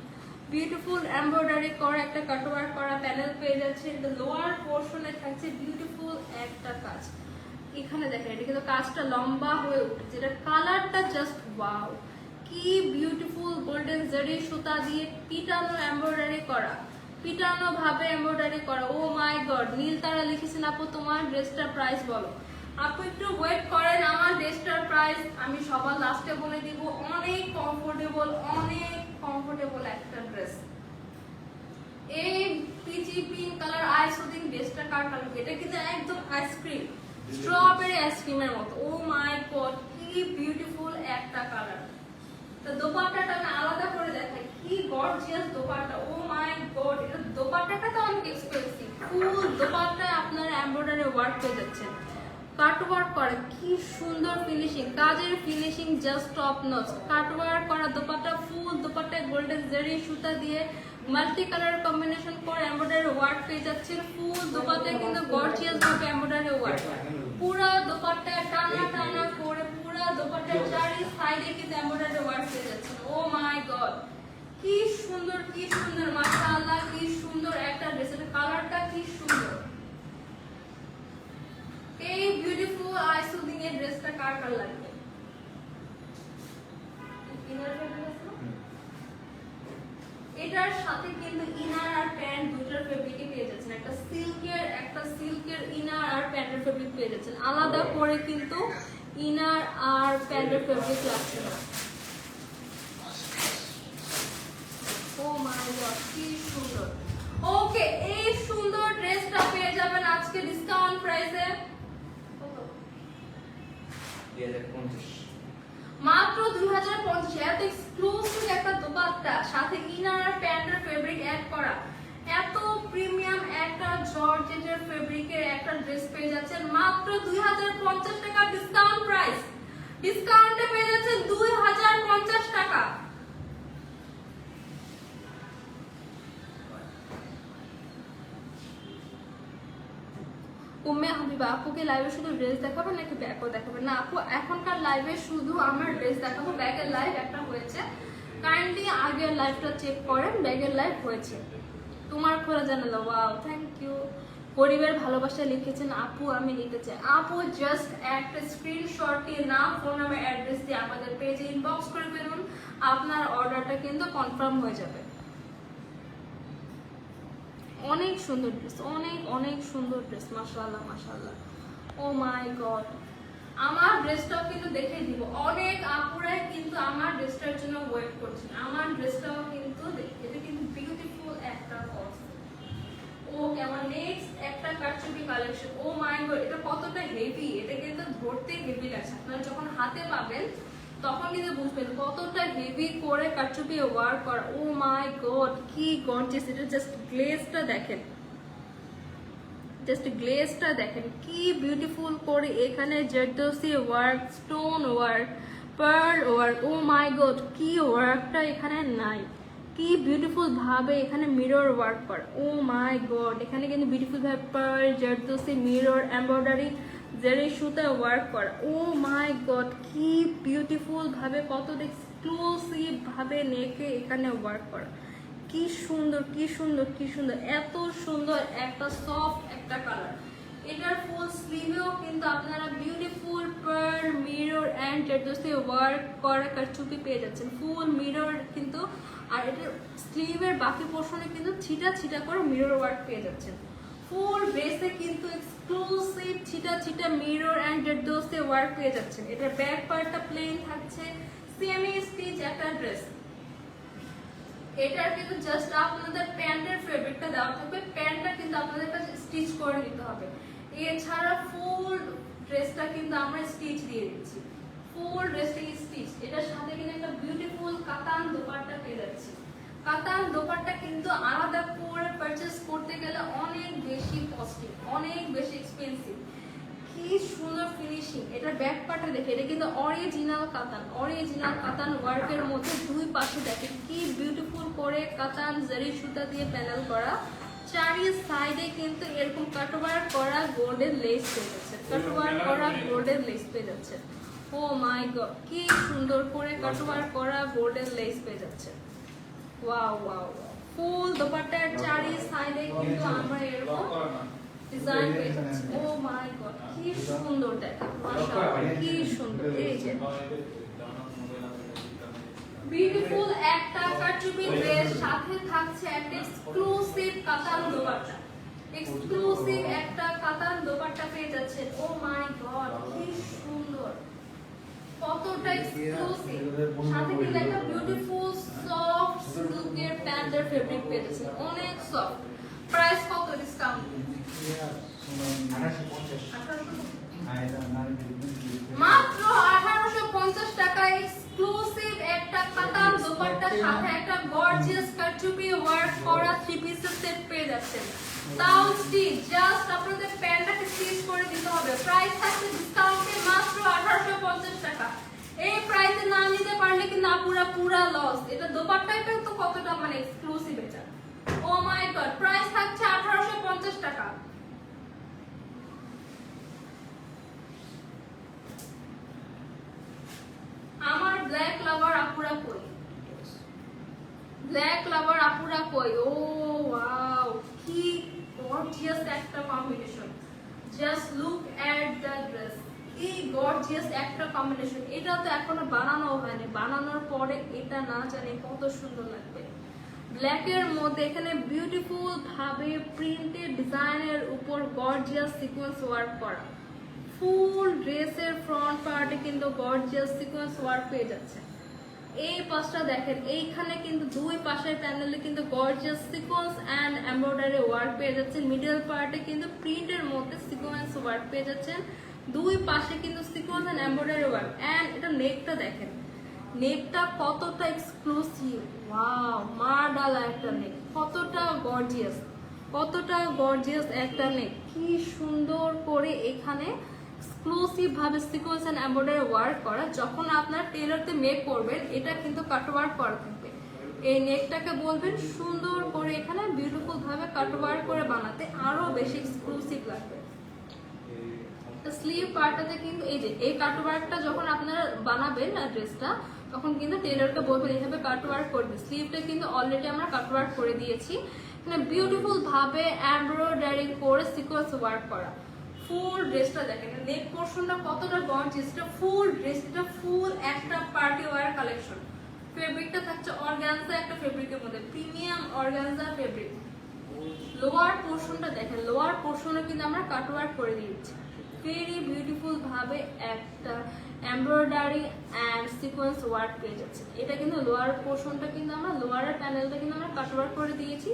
বিউটিফুল এমব্রয়ডারি করা একটা কাট ওয়ার্ক করা প্যানেল পেয়ে যাচ্ছে। এটা লোয়ার পোর্শনে থাকছে বিউটিফুল একটা কাজ। এখানে দেখেন, এটা কিন্তু কাজটা লম্বা হয়ে উঠেছে। এটা কালারটা জাস্ট ওয়াও, কি বিউটিফুল গোল্ডেন জারি সুতা দিয়ে পিটানো এমব্রয়ডারি করা, পিটানো ভাবে এমব্রয়ডারি করা। ও মাই গড, নীল তারা লিখেছেন আপু তোমার ড্রেসটার প্রাইস বলো। আপু একটু ওয়েট করেন, আমার ড্রেসটার প্রাইস আমি সবার লাস্টে বলে দিব। অনেক কমফোর্টেবল, অনেক কমফোর্টেবল একটা ড্রেস। এই peachy pink colour I soothing ড্রেসটা কার কালার, এটা কিন্তু একদম আইসক্রিম, স্ট্রবেরি আইসক্রিমের মতো। ও মাই গড, কি বিউটিফুল একটা কালার। তো দোপাট্টাটা আমি আলাদা করে দেখাই, কি gorgeous dupatta. O my god, এটা দোপাট্টাটা তো অনেক এক্সপেন্সিভ। ফুল দোপাট্টায় আপনারা এমব্রয়ডারি ওয়ার্ক পেয়ে যাচ্ছেন। কাটওয়ার্ক করা, কি সুন্দর ফিনিশিং, কাজের finishing just top notch. Cutwork করা দোপাট্টা, ফুল দোপাট্টায় গোল্ডেন জারি সুতা দিয়ে মাল্টি কালার কম্বিনেশন করে এমব্রয়ডারি ওয়ার্ক পেয়ে যাচ্ছেন। ফুল দোপাট্টায় কিন্তু গর্জিয়াস ভাবে এমব্রয়ডারি ওয়ার্ক, পুরো দোপাট্টায় টানা টানা করে পুরো দোপাট্টার চারি সাইডে কিন্তু এমব্রয়ডারি ওয়ার্ক পেয়ে যাচ্ছেন। ও মাই গড, কি সুন্দর মাশাআল্লাহ, কি সুন্দর একটা ড্রেসের কালারটা, কি সুন্দর। এই বিউটিফুল আই সুদিং এর ড্রেসটা কার কার লাগবে? এটার সাথে কিন্তু ইনার আর প্যান্ট দুটোর ফেব্রিকই পেয়ে যাচ্ছেন। একটা সিল্কের ইনার আর প্যান্টের ফেব্রিক পেয়ে যাচ্ছেন। আলাদা করে কিন্তু ইনার আর প্যান্টের ফেব্রিক লাগছে না। ও মাই গড, কি সুন্দর। ওকে, এই সুন্দর ড্রেসটা পেয়ে যাবেন আজকে ডিসকাউন্ট প্রাইসে মাত্র 2050। এত এক্সক্লুসিভ একটা দোপাট্টা, সাথে ইনার আর প্যান্টের ফেব্রিক অ্যাড করা, এত প্রিমিয়াম একটা জর্জেটের ফেব্রিকের একটা ড্রেস পেয়ে যাচ্ছেন মাত্র 2050 টাকা ডিসকাউন্ট প্রাইস। ডিসকাউন্টে পেয়ে যাচ্ছেন 2050 টাকা। উম্মে হাবিবা আপুকে লাইভে শুধু ড্রেস দেখাবেন নাকি ব্যাগও দেখাবেন? না আপু, এখনকার লাইভে শুধু আমার ড্রেস দেখাবো। ব্যাগের লাইভ একটা হয়েছে, কাইন্ডলি আগের লাইভটা চেক করেন, ব্যাগের লাইভ হয়েছে। তোমার খোলা জানালো, ওয়াও থ্যাংক ইউ। গরিবের ভালোবাসা লিখেছেন আপু আমি নিতে চাই। আপু জাস্ট একটা স্ক্রিনশট দিয়ে নাম, ফোন নাম্বার, অ্যাড্রেস দিয়ে আমাদের পেজে ইনবক্স করে ফেলুন, আপনার অর্ডারটা কিন্তু কনফার্ম হয়ে যাবে। অনেক সুন্দর ড্রেস, অনেক সুন্দর ড্রেস, মাশাআল্লাহ মাশাআল্লাহ। ও মাই গড, আমার ড্রেসটাও কিন্তু দেখে দিব। অনেক আপুরাই কিন্তু আমার ড্রেসটার জন্য ওয়েট করছেন। আমার ড্রেসটাও কিন্তু এটা কিন্তু বিউটিফুল একটা কস। ও কেমন নেক্সট একটা কারচুপি কালেকশন। ও মাই গড, এটা কতটা হেভি, এটা কিন্তু ধরতে হেভি লাগছে। আপনারা যখন হাতে পাবেন তখন কিন্তু বুঝবেন কতটা হেভি করে কারচুপি ওয়ার্ক করা। ও মাই গড, কি গর্জিয়াস। এটা জাস্ট গ্লেজটা দেখেন, কি বিউটিফুল করে এখানে zardozi work, stone work, pearl work. Oh my god, কি ওয়ার্কটা এখানে নাই, কি বিউটিফুল ভাবে এখানে মিরর ওয়ার্ক করা। ও মাই গড, এখানে কিন্তু বিউটিফুল ভাবে পার্ল, জারদোসি, মিরর, এমব্রয়ডারি, জারি সুতা ওয়ার্ক করা। ও মাই গড, কি বিউটিফুল ভাবে, কত এক্সক্লুসিভ ভাবে নেকে এখানে ওয়ার্ক করা। কি সুন্দর, এত সুন্দর একটা সফট একটা কালার। এটার ফুল স্লিভেও কিন্তু আপনারা beautiful pearl, mirror and zardozi work করা কারচুপি পেয়ে যাচ্ছেন। ফুল মিরর কিন্তু, আর এটার স্লিভের বাকি পোর্শনে কিন্তু ছিটা করে মিরর ওয়ার্ক পেয়ে যাচ্ছেন। ফুল ড্রেসে কিন্তু এক্সক্লুসিভ ছিটা মিরর এন্ড জারদোসি ওয়ার্ক পেয়ে যাচ্ছেন। এটার ব্যাক পার্টটা প্লেন থাকছে, সেমি স্টিচ একটা ড্রেস। এটার কিন্তু জাস্ট আপনাদের প্যান্টের ফেব্রিকটা দেওয়া থাকবে, প্যান্টটা কিন্তু আপনাদের কাছে স্টিচ করে নিতে হবে। এছাড়া ফুল ড্রেসটা কিন্তু আমরা স্টিচ দিয়ে দিচ্ছি, ফুল ড্রেসটা স্টিচ। এটার সাথে কিন্তু একটা বিউটিফুল কাতান দোপাট্টা পেয়ে যাচ্ছি। কাতান দোপাট্টা কিন্তু আলাদা করে পারচেজ করতে গেলে অনেক বেশি কস্টলি, অনেক বেশি এক্সপেন্সিভ। কি সুন্দর ফিনিশিং। এটার ব্যাক পার্টটা দেখে, এটা কিন্তু অরিজিনাল কাতান ওয়ার্কের মধ্যে দুই পাশে দেখেন কি বিউটিফুল করে কাতান জারি সুতা দিয়ে প্যানেল করা। চারি সাইডে কিন্তু এরকম কাটওয়ার্ক করা গোল্ডেন লেস পেয়ে যাচ্ছে, ও মাই গড, কি সুন্দর করে কাটওয়ার্ক করা গোল্ডেন লেস পেয়ে যাচ্ছে। ওয়াও, ফুল দোপাট্টার চারি সাইডে কিন্তু আমরা এরকম ডিজাইন পেয়ে যাচ্ছি। ও মাই গড, কি সুন্দর দেখেন, মাশাআল্লাহ, কি সুন্দর। এই যে বিউটিফুল একটা কারচুপি ড্রেস, সাথে থাকছে একটা এক্সক্লুসিভ কাতান দোপাট্টা পেয়ে যাচ্ছেন। ও মাই গড, কি সুন্দর, কতটা এক্সক্লুসিভ। সাথে কিন্তু একটা বিউটিফুল সফট সিল্কের প্যান্টের ফেব্রিক পেয়ে যাচ্ছেন, অনেক সফট। প্রাইস কত ডিসকাউন্ট? মাত্র 1850 টাকা এক্সক্লুসিভ একটা কাতান দোপাট্টার সাথে একটা গর্জিয়াস কারচুপি ওয়ার্ক করা থ্রি পিসের সেট পেয়ে যাচ্ছেন, তাও স্টিচ, জাস্ট আপনাদের প্যান্টটাকে স্টিচ করে দিতে হবে। প্রাইস থাকছে ডিসকাউন্টে মাত্র 1850 টাকা। এই প্রাইসে না নিতে পারলে কিন্তু পুরা লস। এটা দোপাট্টাটা তো কতটা মানে এক্সক্লুসিভ এটা। ও মাই গড, প্রাইস থাকছে 1850 টাকা। আমার ব্ল্যাক লাভার আপুরা কই? ব্ল্যাক লাভার আপুরা কই? ও ওয়াও, কি গর্জিয়াস একটা combination. Just look at the dress, কি গর্জিয়াস একটা কম্বিনেশন। এটা তো এখনো বানানো হয়নি, বানানোর পরে এটা না জানি কত সুন্দর লাগবে। ব্ল্যাকের মধ্যে এখানে বিউটিফুল ভাবে প্রিন্টেড ডিজাইনের উপর গর্জিয়াস সিকোয়েন্স ওয়ার্ক করা। ফুল ড্রেসের ফ্রন্ট পার্টে কিন্তু গর্জিয়াস সিকোয়েন্স ওয়ার্ক পেয়ে যাচ্ছে। এই পাশটা দেখেন, এইখানে কিন্তু দুই পাশের প্যানেলে কিন্তু gorgeous sequence and embroidery work পেয়ে যাচ্ছেন। মিডল পার্টে কিন্তু প্রিন্টের মধ্যে সিকোয়েন্স ওয়ার্ক পেয়ে যাচ্ছেন। দুই পাশে কিন্তু sequence and embroidery work. And এটা নেকটা দেখেন, নেকটা কতটা এক্সক্লুসিভ। ওয়াও, মার্ডালা একটা নেক, কতটা গর্জিয়াস, কতটা গর্জিয়াস একটা নেক। কি সুন্দর করে এখানে এক্সক্লুসিভ ভাবে সিকোয়েন্স এন্ড এমব্রয়ডারি ওয়ার্ক করা। যখন আপনার টেলারতে মেক করবেন, এটা কিন্তু কাট ওয়ার্ক করা থাকবে। এই নেকটাকে বলবেন সুন্দর করে এখানে বিউটিফুল ভাবে কাট ওয়ার্ক করে বানাতে, আরো বেশি এক্সক্লুসিভ লাগবে। স্লিভ পার্টটাতে কিন্তু এই যে এই কাট ওয়ার্কটা যখন আপনারা বানাবেন না ড্রেসটা, তখন কিন্তু টেলারকে বলবেন এইভাবে কাট ওয়ার্ক করবে। স্লিভটা কিন্তু অলরেডি আমরা কাট ওয়ার্ক করে দিয়েছি। এখানে বিউটিফুল ভাবে এমব্রয়ডারি করে সিকোয়েন্স ওয়ার্ক করা। ফুল ড্রেসটা দেখেন, নেক পোরশনটা কতটা গর্জিয়াস। এটা ফুল ড্রেস, এটা ফুল একটা পার্টি ওয়্যার কালেকশন। ফেব্রিকটা থাকছে অর্গানজা একটা ফেব্রিকের মধ্যে, প্রিমিয়াম অর্গানজা ফেব্রিক। লোয়ার পোরশনটা দেখেন, লোয়ার পোরশনে কিন্তু আমরা কাট ওয়ার্ক করে দিয়েছি। ভেরি বিউটিফুল ভাবে একটা এমব্রয়ডারি এন্ড সিকোয়েন্স ওয়ার্ক পেয়ে যাচ্ছে। এটা কিন্তু লোয়ার পোরশনটা কিন্তু আমরা লোয়ারের প্যানেলটা কিন্তু আমরা কাট ওয়ার্ক করে দিয়েছি।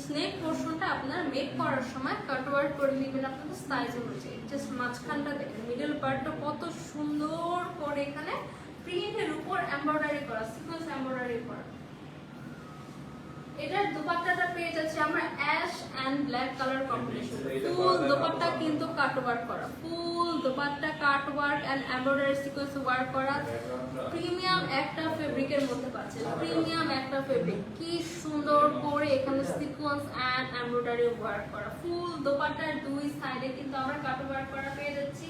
স্নেক পোরশনটা আপনারা মেক করার সময় কাট ওয়ার্ক করে নেবেন আপনাদের সাইজ অনুযায়ী। জাস্ট মাঝখানটা দেখেন, মিডল পার্টটা কত সুন্দর করে এখানে প্রিন্টের উপর এমব্রয়ডারি করা, সিকোয়েন্স এমব্রয়ডারি করা। এটার দোপাট্টাটা পেয়ে যাচ্ছে আমরা ash and black colour combination. Full dupatta কিন্তু কাট ওয়ার্ক করা, full dupatta cut work and embroidery sequence work করা। প্রিমিয়াম একটা ফেব্রিকের মধ্যে পাচ্ছেন, প্রিমিয়াম একটা ফেব্রিক। কি সুন্দর করে এখানে সিকোয়েন্স এন্ড এমব্রয়ডারি ওয়ার্ক করা। ফুল দোপাট্টার দুই সাইডে কিন্তু আমরা কাট ওয়ার্ক করা পেয়ে যাচ্ছি।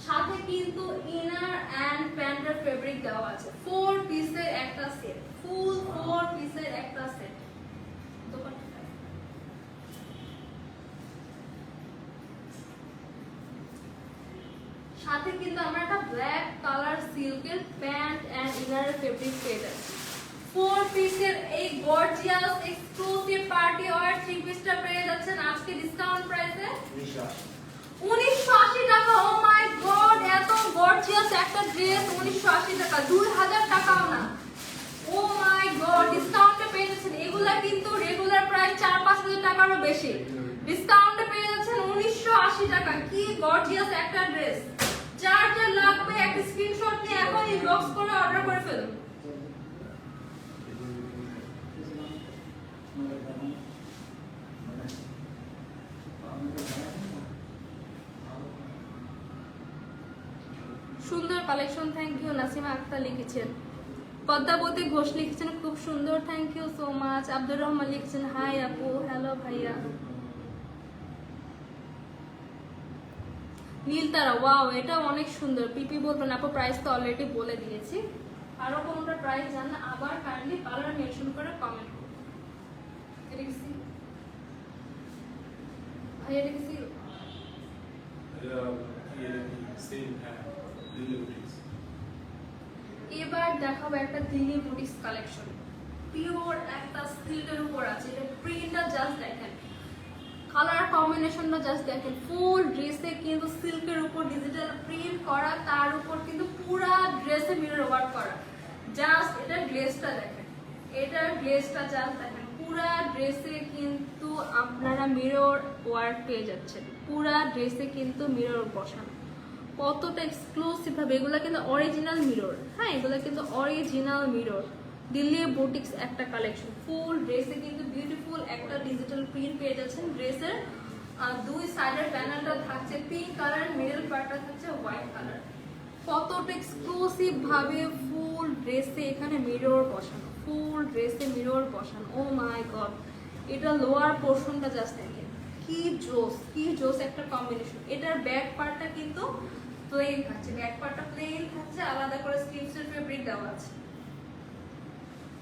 সাথে কিন্তু ইনার এন্ড প্যান্টের ফেব্রিক দেওয়া আছে। 4 পিসের একটা সেট, ফুল 4 পিসের একটা সেট। সাথে কিন্তু আমরা একটা ব্ল্যাক কালার সিল্কের প্যান্ট এন্ড ইনার ফেব্রিক পেয়ে যাচ্ছি। 4 পিসের এই গর্জিয়াস এক্সক্লুসিভ পার্টি ওয়্যার 3 পিসটা পেয়ে যাচ্ছেন আজকে ডিসকাউন্ট প্রাইসে 1980 টাকা। ও মাই গড, এত গর্জিয়াস একটা ড্রেস 1980 টাকা, 2000 টাকাও না। ও মাই গড, ডিসকাউন্টে পেয়ে যাচ্ছেন। এগুলা কিন্তু রেগুলার প্রাইস 4-5 টাকারও বেশি, ডিসকাউন্টে পেয়ে যাচ্ছেন 1980 টাকা। কি গর্জিয়াস একটা ড্রেস। যার যা লাগবে একটা স্ক্রিনশট নিয়ে এখন ইনবক্স করে অর্ডার করে ফেলুন। সুন্দর collection, thank you. Nasima Akter লিখেছেন, পদ্মাবতী ঘোষ লিখেছেন খুব সুন্দর, thank you so much. Abdur Rahman লিখেছেন হাই আপু, হ্যালো ভাইয়া। নীলতারা, ওয়াও এটা অনেক সুন্দর। পিপি বলবেন আপু, প্রাইস তো অলরেডি বলে দিয়েছি। আরো কোনটা প্রাইস জানলে আবার কাইন্ডলি কালার মেনশন করে কমেন্ট করুন। এটা কি সি ভাই, এটা কি সি এবার দেখাবো একটা দিল্লি বুটিক্স কালেকশন। পিওর একটা সিল্কের উপর আছে। এটা প্রিন্টটা জাস্ট দেখেন, কালার কম্বিনেশনটা জাস্ট দেখেন। ফুল ড্রেসে কিন্তু সিল্কের উপর ডিজিটাল প্রিন্ট করা, তার উপর কিন্তু পুরা ড্রেসে মিরর ওয়ার্ক করা। জাস্ট এটা গ্লেজটা দেখেন, এটা গ্লেজটা জাস্ট দেখেন। পুরা ড্রেসে কিন্তু আপনারা মিরর ওয়ার্ক পেয়ে যাচ্ছেন, পুরা ড্রেসে কিন্তু মিরর বসানো। কতটা এক্সক্লুসিভ ভাবে, এগুলো কিন্তু অরিজিনাল মিরর। হ্যাঁ, এগুলো কিন্তু অরিজিনাল মিরর। দিল্লি বুটিক্স একটা কালেকশন, ফুল ড্রেসে কিন্তু বিউটিফুল একটা ডিজিটাল প্রিন্ট পেয়ে যাচ্ছেন। ড্রেসের দুই সাইডের প্যানেলটা থাকছে পিঙ্ক কালার, মিডল পার্টটা থাকছে হোয়াইট কালার। কতটা এক্সক্লুসিভ ভাবে ফুল ড্রেসে এখানে মিরর বসানো, ফুল ড্রেসে মিরর বসানো। ও মাই গড, এটা লোয়ার পোর্শনটা জাস্ট দেখেন কি জোস, কি জোস একটা কম্বিনেশন। এটার ব্যাক পার্টটা কিন্তু প্লেন থাকছে, ব্যাক পার্টটা প্লেন থাকছে, আলাদা করে স্লিভসের ফেব্রিক দেওয়া আছে।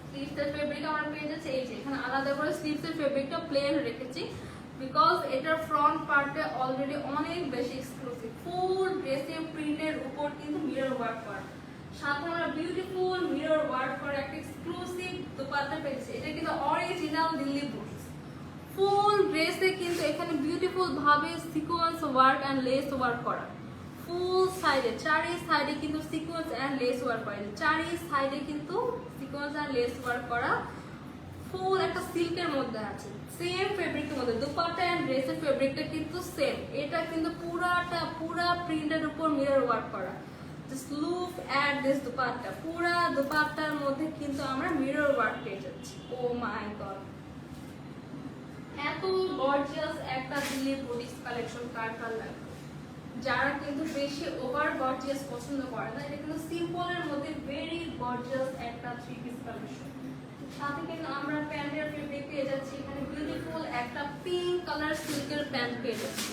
স্লিভসের ফেব্রিক আমরা পেয়ে যাচ্ছি এই যে এখানে আলাদা করে স্লিভসের ফেব্রিকটা প্লেন রেখেছি, বিকজ এটার ফ্রন্ট পার্টে অলরেডি অনেক বেশি এক্সক্লুসিভ। ফুল ড্রেসের প্রিন্টের উপর কিন্তু মিরর ওয়ার্ক করা, সাথে আমরা বিউটিফুল মিরর ওয়ার্ক করা একটা এক্সক্লুসিভ দোপাট্টা পেয়েছি। এটা কিন্তু অরিজিনাল দিল্লি বুটিক্স। ফুল ড্রেসে কিন্তু এখানে বিউটিফুল ভাবে sequence work and less work করা, ফুল সাইডে চারি সাইডে কিন্তু সিকোয়েন্স এন্ড লেস ওয়ার্ক করা, চারি সাইডে কিন্তু সিকোয়েন্স এন্ড লেস ওয়ার্ক করা। ফুল একটা সিল্কের মধ্যে আছে, সেম ফেব্রিকের মধ্যে দোপাট্টা এন্ড ড্রেসের ফেব্রিকটা কিন্তু সেম। এটা কিন্তু পুরা প্রিন্টের উপর মিরর ওয়ার্ক করা। Just look at this dupatta, পুরা দোপাট্টার মধ্যে কিন্তু আমরা মিরর ওয়ার্ক পেয়ে যাচ্ছি। ও মাই গড, এত গর্জিয়াস একটা দিল্লি বুটিক্স কালেকশন কার কার লাগবে? যারা কিন্তু বেশি ওভার গর্জিয়াস পছন্দ করে না, এটা কিন্তু সিম্পলের মধ্যে ভেরি গর্জিয়াস একটা থ্রি পিস কালেকশন। সাথে কিন্তু আমরা প্যান্টের ফেব্রিক পেয়ে যাচ্ছি, এখানে বিউটিফুল একটা পিঙ্ক কালার সিল্কের প্যান্ট পেয়ে যাচ্ছি,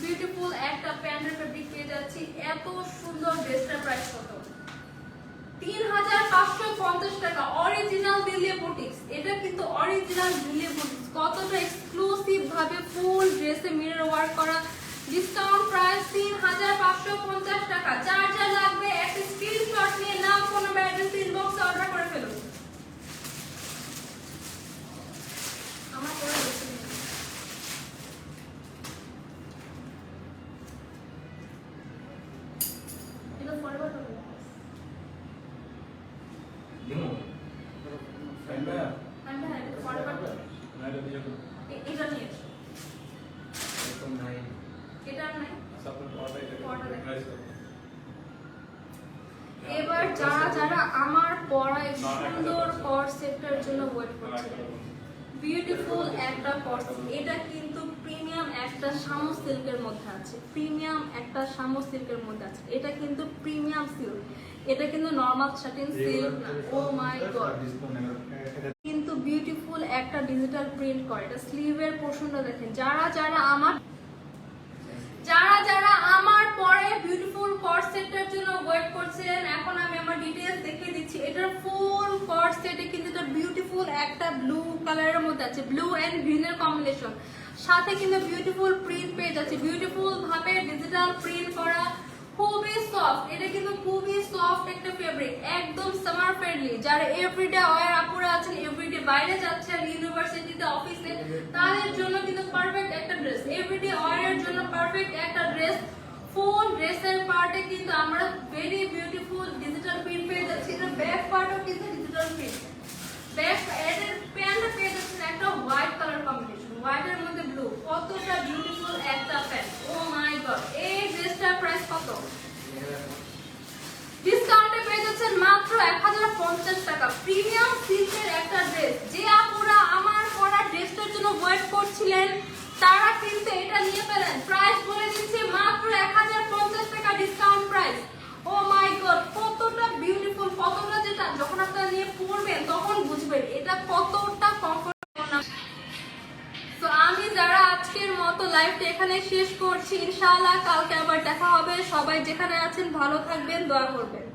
বিউটিফুল একটা প্যান্টের ফেব্রিক পেয়ে যাচ্ছি। এত সুন্দর ড্রেসটার প্রাইস কত? ৩৫৫০ টাকা। অরিজিনাল দিল্লি বুটিক্স, এটা কিন্তু অরিজিনাল দিল্লি বুটিক্স। কতটা এক্সক্লুসিভ ভাবে ফুল ড্রেসে মিরর ওয়ার্ক করা, ডিসকাউন্ট প্রাইস ৩৫৫০ টাকা। যার যা লাগবে একটা স্ক্রিনশট নিয়ে নাম, ফোন নাম্বার, অ্যাড্রেস ইনবক্সে অর্ডার করে ফেলুন। আমার পরে দেখতে দিন। এটা ফরওয়ার্ড হবে দিমু ফ্রেন্ডা আমি হ্যাঁ এটা ফরওয়ার্ড হবে। নাইলে দিয়ে তো এটা নিয়ে এসো, একদম নাই এটা আর নাই। সাপোর্ট করাটাই পড়াটা দেখো। নাইস। এবার যারা যারা আমার পরা এই সুন্দর কর্ড সেটটার জন্য ওয়েট করছিলেন, বিউটিফুল একটা কর্ড, এটা কিন্তু প্রিমিয়াম একটা শামু সিল্কের মধ্যে আছে, প্রিমিয়াম একটা শামু সিল্কের মধ্যে আছে। এটা কিন্তু প্রিমিয়াম সিল্ক, এটা কিন্তু নরমাল শাটিন সিল্ক না। ও মাই গড, কিন্তু বিউটিফুল একটা ডিজিটাল প্রিন্ট করে। এটা স্লিভের পোর্শনটা দেখেন। যারা যারা আমার পরে বিউটিফুল কর্ড সেটটার জন্য ওয়েট করছিলেন, এখন আমি আমার ডিটেইলস দেখিয়ে দিচ্ছি। এটার ফুল কর্ড সেটে কিন্তু এটা বিউটিফুল একটা ব্লু কালারের মধ্যে আছে, ব্লু এন্ড গ্রিনের কম্বিনেশন। সাথে কিন্তু বিউটিফুল প্রিন্ট পেয়ে যাচ্ছে, বিউটিফুল ভাবে ডিজিটাল প্রিন্ট করা, খুবই সফট। এটা কিন্তু খুবই সফট একটা ফেব্রিক, একদম সামার ফ্রেন্ডলি। যারা এভরিডে ওয়্যার আপুরা আছেন, এভরিডে বাইরে যাচ্ছেন, ইউনিভার্সিটিতে, অফিসে, তাদের জন্য কিন্তু পারফেক্ট একটা ড্রেস, এভরিডে ওয়্যারের জন্য পারফেক্ট একটা ড্রেস। ফুল ড্রেসের পার্টে কিন্তু আমরা ভেরি বিউটিফুল ডিজিটাল প্রিন্ট পেয়ে যাচ্ছি। এটা ব্যাক পার্টও কিন্তু ডিজিটাল প্রিন্ট। ব্যাক এর প্যান্টটা পেয়ে যাচ্ছেন একটা হোয়াইট কালার কম্বিনেশন, হোয়াইটের মধ্যে ব্লু। কতটা বিউটিফুল একটা প্যান্ট, ও মাই গড। এই ড্রেসটার প্রাইস কত? ডিসকাউন্টে পেয়ে যাচ্ছেন মাত্র 1050 টাকা। প্রিমিয়াম সিল্কের একটা ড্রেস। যে আপুরা আমার পরা ড্রেসটার জন্য ওয়েট করছিলেন, তারা কিন্তু এটা নিয়ে ফেলেন। প্রাইস বলে দিচ্ছি মাত্র 1050 টাকা discount price. O my god, কতটা বিউটিফুল, কতটা, যেটা যখন আপনারা নিয়ে পরবেন তখন বুঝবেন এটা কতটা কমফোর্টেবল। তো আমি যারা আজকের মতো লাইভটা এখানে শেষ করছি, ইনশাআল্লাহ কালকে আবার দেখা হবে। সবাই যেখানে আছেন ভালো থাকবেন, দোয়া করবেন।